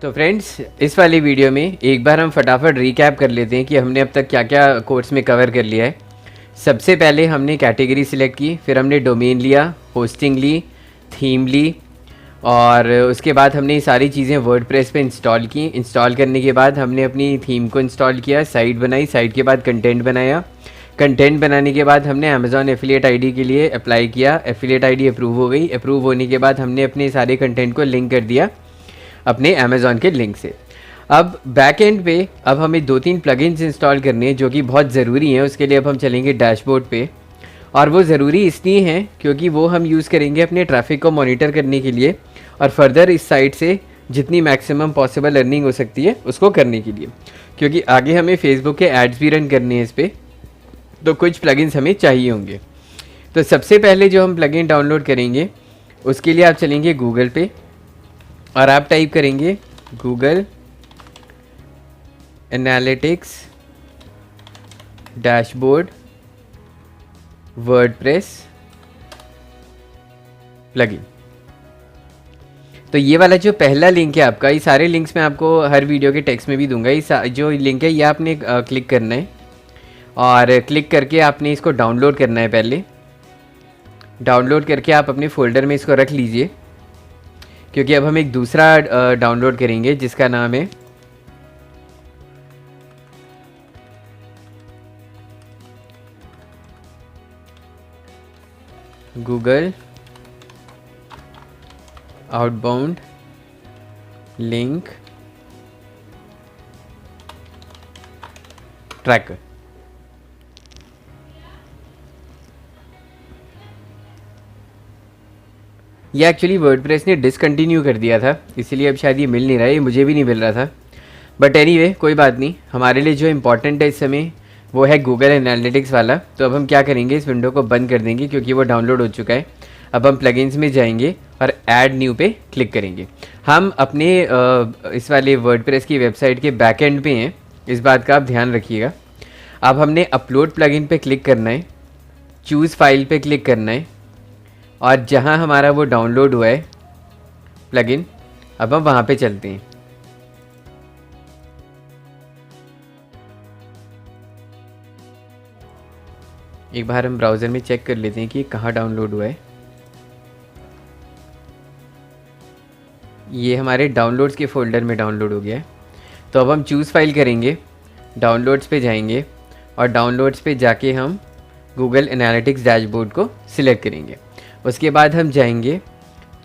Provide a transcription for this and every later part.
तो फ्रेंड्स, इस वाली वीडियो में एक बार हम फटाफट रिकैप कर लेते हैं कि हमने अब तक क्या क्या कोर्स में कवर कर लिया है। सबसे पहले हमने कैटेगरी सिलेक्ट की, फिर हमने डोमेन लिया, होस्टिंग ली, थीम ली, और उसके बाद हमने ये सारी चीज़ें वर्डप्रेस पे इंस्टॉल की। इंस्टॉल करने के बाद हमने अपनी थीम को इंस्टॉल किया, साइट बनाई, साइट के बाद कंटेंट बनाया, कंटेंट बनाने के बाद हमने अमेज़ॉन एफिलिएट आईडी के लिए अप्लाई किया, एफिलिएट आईडी अप्रूव हो गई। अप्रूव होने के बाद हमने अपने सारे कंटेंट को लिंक कर दिया अपने अमेज़ॉन के लिंक से। अब बैक एंड पे अब हमें 2-3 प्लगइन्स इंस्टॉल करने हैं जो कि बहुत ज़रूरी हैं। उसके लिए अब हम चलेंगे डैशबोर्ड पे, और वो ज़रूरी इसलिए हैं क्योंकि वो हम यूज़ करेंगे अपने ट्रैफिक को मॉनिटर करने के लिए और फर्दर इस साइट से जितनी मैक्सिमम पॉसिबल अर्निंग हो सकती है उसको करने के लिए, क्योंकि आगे हमें फेसबुक के एड्स भी रन करने हैं इस पर, तो कुछ प्लगइन्स हमें चाहिए होंगे। तो सबसे पहले जो हम प्लगइन डाउनलोड करेंगे उसके लिए आप चलेंगे गूगल पे और आप टाइप करेंगे Google analytics dashboard WordPress plugin. तो ये वाला जो पहला लिंक है आपका, ये सारे लिंक्स मैं आपको हर वीडियो के टेक्स्ट में भी दूंगा। ये जो लिंक है ये आपने क्लिक करना है और क्लिक करके आपने इसको डाउनलोड करना है। पहले डाउनलोड करके आप अपने फ़ोल्डर में इसको रख लीजिए, क्योंकि अब हम एक दूसरा डाउनलोड करेंगे जिसका नाम है गूगल आउटबाउंड लिंक ट्रैकर। ये एक्चुअली वर्डप्रेस ने डिसकंटिन्यू कर दिया था, इसीलिए अब शायद ये मिल नहीं रहा है, ये मुझे भी नहीं मिल रहा था। बट एनीवे कोई बात नहीं, हमारे लिए जो इम्पोर्टेंट है इस समय वो है गूगल एनालिटिक्स वाला। तो अब हम क्या करेंगे, इस विंडो को बंद कर देंगे क्योंकि वो डाउनलोड हो चुका है। अब हम प्लगइन्स में जाएंगे और ऐड न्यू पे क्लिक करेंगे। हम अपने इस वाले वर्डप्रेस की वेबसाइट के बैक एंड पे हैं, इस बात का आप ध्यान रखिएगा। अब हमने अपलोड प्लगइन पे क्लिक करना है, चूज़ फाइल पे क्लिक करना है, और जहां हमारा वो डाउनलोड हुआ है प्लगइन, अब हम वहां पे चलते हैं। एक बार हम ब्राउज़र में चेक कर लेते हैं कि कहाँ डाउनलोड हुआ है। ये हमारे डाउनलोड्स के फ़ोल्डर में डाउनलोड हो गया है। तो अब हम चूज़ फाइल करेंगे, डाउनलोड्स पे जाएंगे और डाउनलोड्स पे जाके हम गूगल एनालिटिक्स डैशबोर्ड को सिलेक्ट करेंगे। उसके बाद हम जाएंगे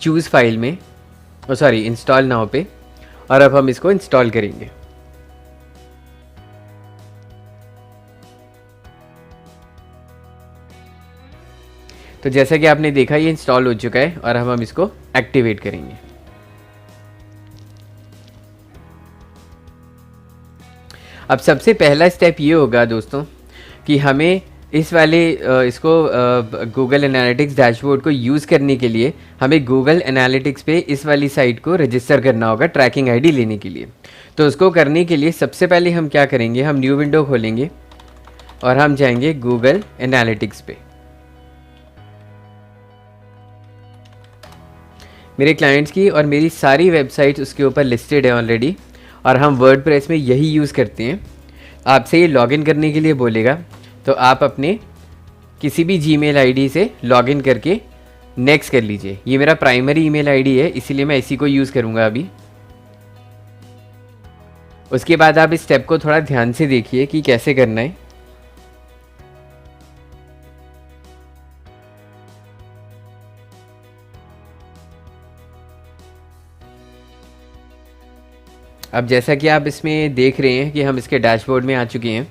चूज़ फाइल में, सॉरी इंस्टॉल नाउ पे, और अब हम इसको इंस्टॉल करेंगे। तो जैसा कि आपने देखा ये इंस्टॉल हो चुका है और अब हम इसको एक्टिवेट करेंगे। अब सबसे पहला स्टेप ये होगा दोस्तों कि हमें इस वाले इसको गूगल एनालिटिक्स डैशबोर्ड को यूज़ करने के लिए हमें गूगल एनालिटिक्स पे इस वाली साइट को रजिस्टर करना होगा ट्रैकिंग आईडी लेने के लिए। तो उसको करने के लिए सबसे पहले हम क्या करेंगे, हम न्यू विंडो खोलेंगे और हम जाएंगे गूगल एनालिटिक्स पे। मेरे क्लाइंट्स की और मेरी सारी वेबसाइट्स उसके ऊपर लिस्टेड है ऑलरेडी, और हम वर्डप्रेस में यही यूज़ करते हैं। आपसे ये लॉगिन करने के लिए बोलेगा, तो आप अपने किसी भी जीमेल आईडी से लॉगिन करके नेक्स्ट कर लीजिए। ये मेरा प्राइमरी ईमेल आईडी है, इसीलिए मैं इसी को यूज़ करूँगा अभी। उसके बाद आप इस स्टेप को थोड़ा ध्यान से देखिए कि कैसे करना है। अब जैसा कि आप इसमें देख रहे हैं कि हम इसके डैशबोर्ड में आ चुके हैं,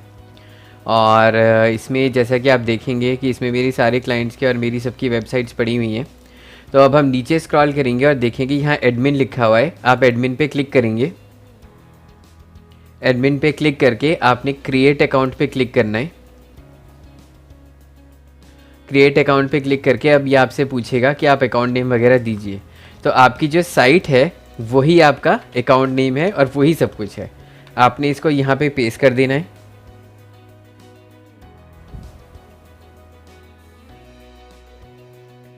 और इसमें जैसा कि आप देखेंगे कि इसमें मेरी सारे क्लाइंट्स के और मेरी सबकी वेबसाइट्स पड़ी हुई हैं। तो अब हम नीचे स्क्रॉल करेंगे और देखेंगे यहाँ एडमिन लिखा हुआ है, आप एडमिन पे क्लिक करेंगे। एडमिन पे क्लिक करके आपने क्रिएट अकाउंट पे क्लिक करना है। क्रिएट अकाउंट पे क्लिक करके अब ये आपसे पूछेगा कि आप अकाउंट नेम वगैरह दीजिए। तो आपकी जो साइट है वही आपका अकाउंट नेम है और वही सब कुछ है। आपने इसको यहाँ पे पेस्ट कर देना है।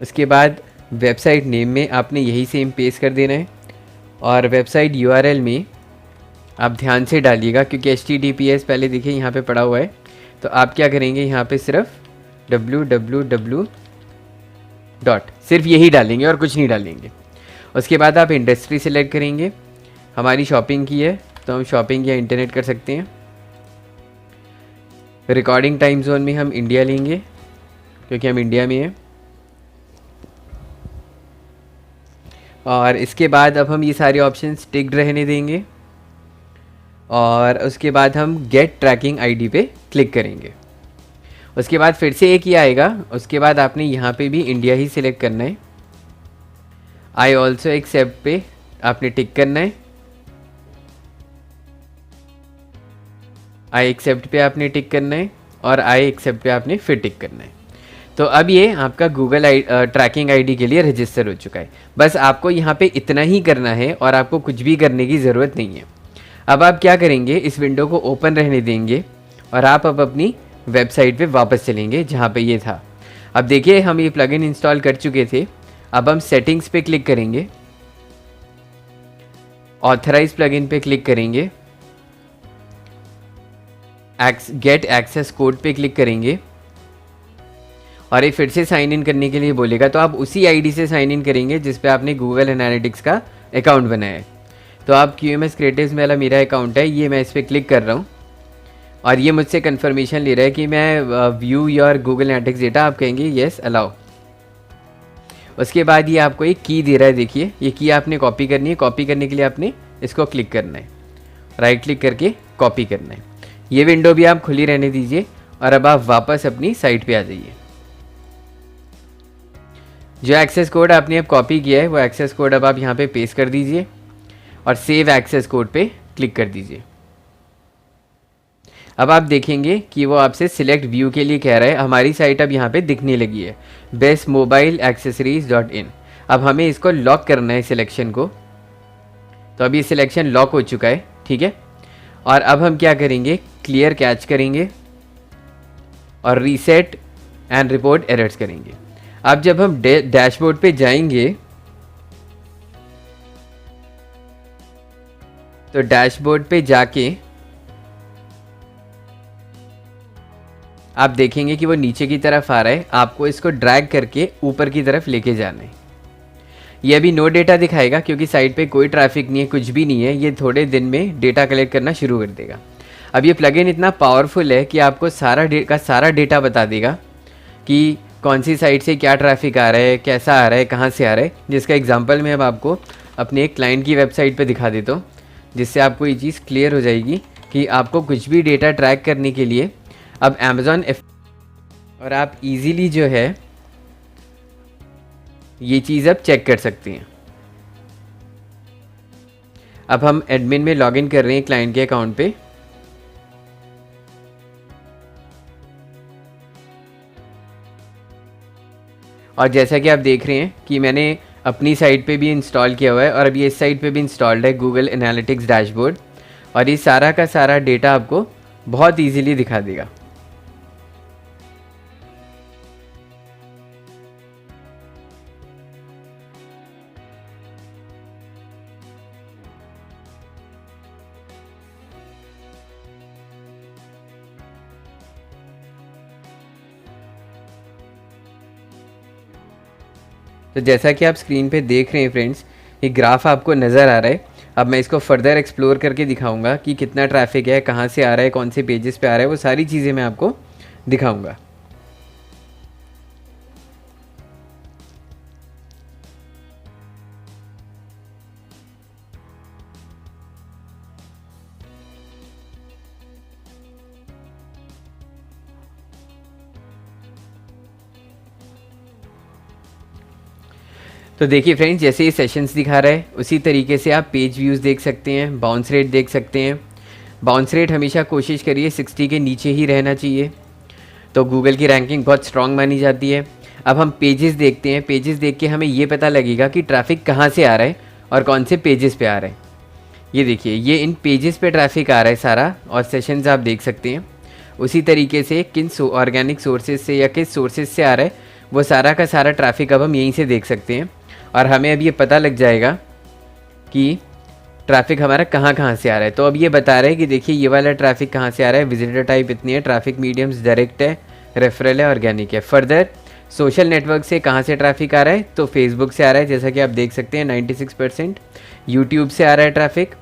उसके बाद वेबसाइट नेम में आपने यही सेम पेस्ट कर देना है और वेबसाइट यूआरएल में आप ध्यान से डालिएगा, क्योंकि HTTPS पहले देखिए यहाँ पे पड़ा हुआ है। तो आप क्या करेंगे, यहाँ पे सिर्फ www डॉट सिर्फ यही डालेंगे और कुछ नहीं डालेंगे। उसके बाद आप इंडस्ट्री सेलेक्ट करेंगे। हमारी शॉपिंग की है तो हम शॉपिंग या इंटरनेट कर सकते हैं। रिकॉर्डिंग टाइम जोन में हम इंडिया लेंगे क्योंकि हम इंडिया में हैं। और इसके बाद अब हम ये सारे ऑप्शंस टिक्ड रहने देंगे और उसके बाद हम गेट ट्रैकिंग आईडी पे क्लिक करेंगे। उसके बाद फिर से एक ही आएगा। उसके बाद आपने यहाँ पे भी इंडिया ही सिलेक्ट करना है। आई ऑल्सो एक्सेप्ट पे आपने टिक करना है। आई एक्सेप्ट पे आपने टिक करना है और आई एक्सेप्ट पे आपने फिर टिक करना है। तो अब ये आपका गूगल ट्रैकिंग आईडी के लिए रजिस्टर हो चुका है। बस आपको यहाँ पे इतना ही करना है और आपको कुछ भी करने की ज़रूरत नहीं है। अब आप क्या करेंगे, इस विंडो को ओपन रहने देंगे और आप अब अपनी वेबसाइट पे वापस चलेंगे जहाँ पे ये था। अब देखिए हम ये प्लगइन इंस्टॉल कर चुके थे। अब हम सेटिंग्स पे क्लिक करेंगे, ऑथराइज प्लगइन पे क्लिक करेंगे, गेट एक्सेस कोड पे क्लिक करेंगे और ये फिर से साइन इन करने के लिए बोलेगा। तो आप उसी आईडी से साइन इन करेंगे जिस पे आपने गूगल एनालिटिक्स का अकाउंट बनाया है। तो आप QMS क्रिएटिव्स में वाला मेरा अकाउंट है, ये मैं इस पर क्लिक कर रहा हूँ और ये मुझसे कंफर्मेशन ले रहा है कि मैं view your Google analytics data. आप कहेंगे येस अलाउ। उसके बाद ये आपको एक की दे रहा है। देखिए ये की आपने कॉपी करनी है। कॉपी करने के लिए आपने इसको क्लिक करना है, राइट क्लिक करके कॉपी करना है। ये विंडो भी आप खुली रहने दीजिए और अब आप वापस अपनी साइट पे आ जाइए। जो एक्सेस कोड आपने अब कॉपी किया है वो एक्सेस कोड अब आप यहाँ पे पेस्ट कर दीजिए और सेव एक्सेस कोड पे क्लिक कर दीजिए। अब आप देखेंगे कि वो आपसे सिलेक्ट व्यू के लिए कह रहा है। हमारी साइट अब यहाँ पे दिखने लगी है, bestmobileaccessories.in। अब हमें इसको लॉक करना है सिलेक्शन को। तो अब ये सिलेक्शन लॉक हो चुका है, ठीक है। और अब हम क्या करेंगे, क्लियर कैच करेंगे और रीसेट एंड रिपोर्ट एरर्स करेंगे। अब जब हम डैशबोर्ड पे जाएंगे तो डैशबोर्ड पे जाके आप देखेंगे कि वो नीचे की तरफ आ रहा है। आपको इसको ड्रैग करके ऊपर की तरफ लेके जाना है। ये अभी नो डेटा दिखाएगा क्योंकि साइट पे कोई ट्रैफिक नहीं है, कुछ भी नहीं है। ये थोड़े दिन में डेटा कलेक्ट करना शुरू कर देगा। अब ये प्लगइन इतना पावरफुल है कि आपको सारा डेटा बता देगा कि कौन सी साइट से क्या ट्रैफिक आ रहा है, कैसा आ रहा है, कहाँ से आ रहा है। जिसका एग्जांपल मैं अब आपको अपने एक क्लाइंट की वेबसाइट पे दिखा देता हूँ, जिससे आपको ये चीज़ क्लियर हो जाएगी कि आपको कुछ भी डेटा ट्रैक करने के लिए अब अमेज़ॉन और आप इजीली जो है ये चीज़ अब चेक कर सकते हैं। अब हम एडमिन में लॉगिन कर रहे हैं क्लाइंट के अकाउंट पे। और जैसा कि आप देख रहे हैं कि मैंने अपनी साइट पे भी इंस्टॉल किया हुआ है और अभी इस साइट पे भी इंस्टॉल्ड है गूगल एनालिटिक्स डैशबोर्ड। और ये सारा का सारा डेटा आपको बहुत इजीली दिखा देगा। तो जैसा कि आप स्क्रीन पे देख रहे हैं फ्रेंड्स, ये ग्राफ आपको नज़र आ रहा है। अब मैं इसको फर्दर एक्सप्लोर करके दिखाऊंगा कि कितना ट्रैफिक है, कहाँ से आ रहा है, कौन से पेजेस पे आ रहा है, वो सारी चीज़ें मैं आपको दिखाऊंगा। तो देखिए फ्रेंड्स, जैसे ये सेशंस दिखा रहा है उसी तरीके से आप पेज व्यूज़ देख सकते हैं, बाउंस रेट देख सकते हैं। बाउंस रेट हमेशा कोशिश करिए 60 के नीचे ही रहना चाहिए, तो गूगल की रैंकिंग बहुत स्ट्रांग मानी जाती है। अब हम पेजेस देखते हैं। पेजेस देख के हमें ये पता लगेगा कि ट्रैफिक कहाँ से आ रहा है और कौन से पेजेस पे आ रहा है। ये देखिए, ये इन पेजेस पे ट्रैफिक आ रहा है सारा, और सेशंस आप देख सकते हैं। उसी तरीके से किन ऑर्गेनिक सोर्सेज से या किस सोर्सेज से आ रहा है वो सारा का सारा ट्रैफिक अब हम यहीं से देख सकते हैं। और हमें अब ये पता लग जाएगा कि ट्रैफिक हमारा कहाँ कहाँ से आ रहा है। तो अब ये बता रहा है कि देखिए ये वाला ट्रैफिक कहाँ से आ रहा है, विजिटर टाइप इतनी है, ट्रैफिक मीडियम्स डायरेक्ट है, रेफरल है, ऑर्गेनिक है। फर्दर सोशल नेटवर्क से कहाँ से ट्रैफिक आ रहा है, तो फेसबुक से आ रहा है जैसा कि आप देख सकते हैं 96%, यूट्यूब से आ रहा है ट्रैफिक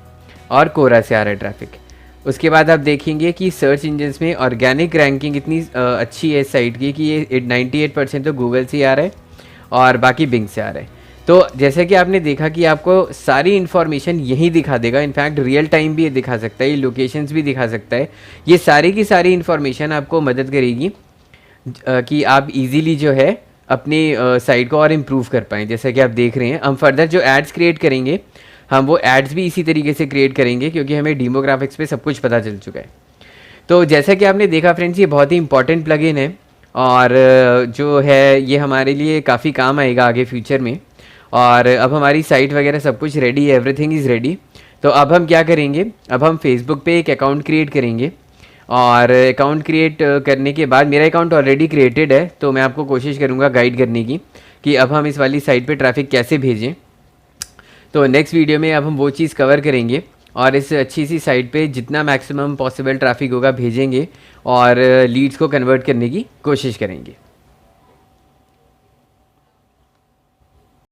और कोरा से आ रहा है ट्रैफिक। उसके बाद आप देखेंगे कि सर्च इंजन्स में ऑर्गेनिक रैंकिंग इतनी अच्छी है इस साइट की कि ये 98% तो गूगल से ही आ रहा है और बाकी बिंग से आ रहा है। तो जैसे कि आपने देखा कि आपको सारी इन्फॉर्मेशन यहीं दिखा देगा, इनफैक्ट रियल टाइम भी ये दिखा सकता है, ये लोकेशंस भी दिखा सकता है। ये सारी की सारी इन्फॉर्मेशन आपको मदद करेगी कि आप इजीली जो है अपनी साइट को और इम्प्रूव कर पाएँ। जैसा कि आप देख रहे हैं, हम फर्दर जो एड्स क्रिएट करेंगे, हम वो एड्स भी इसी तरीके से क्रिएट करेंगे क्योंकि हमें डेमोग्राफिक्स पे सब कुछ पता चल चुका है। तो जैसा कि आपने देखा फ्रेंड्स, ये बहुत ही इंपॉर्टेंट प्लगइन है और जो है ये हमारे लिए काफ़ी काम आएगा आगे फ्यूचर में। और अब हमारी साइट वगैरह सब कुछ रेडी है, एवरीथिंग इज़ रेडी। तो अब हम क्या करेंगे, अब हम फेसबुक पे एक अकाउंट क्रिएट करेंगे और अकाउंट क्रिएट करने के बाद, मेरा अकाउंट ऑलरेडी क्रिएटेड है तो मैं आपको कोशिश करूँगा गाइड करने की कि अब हम इस वाली साइट पे ट्रैफिक कैसे भेजें। तो नेक्स्ट वीडियो में अब हम वो चीज़ कवर करेंगे और इस अच्छी सी साइट पे जितना मैक्सिमम पॉसिबल ट्रैफिक होगा भेजेंगे और लीड्स को कन्वर्ट करने की कोशिश करेंगे।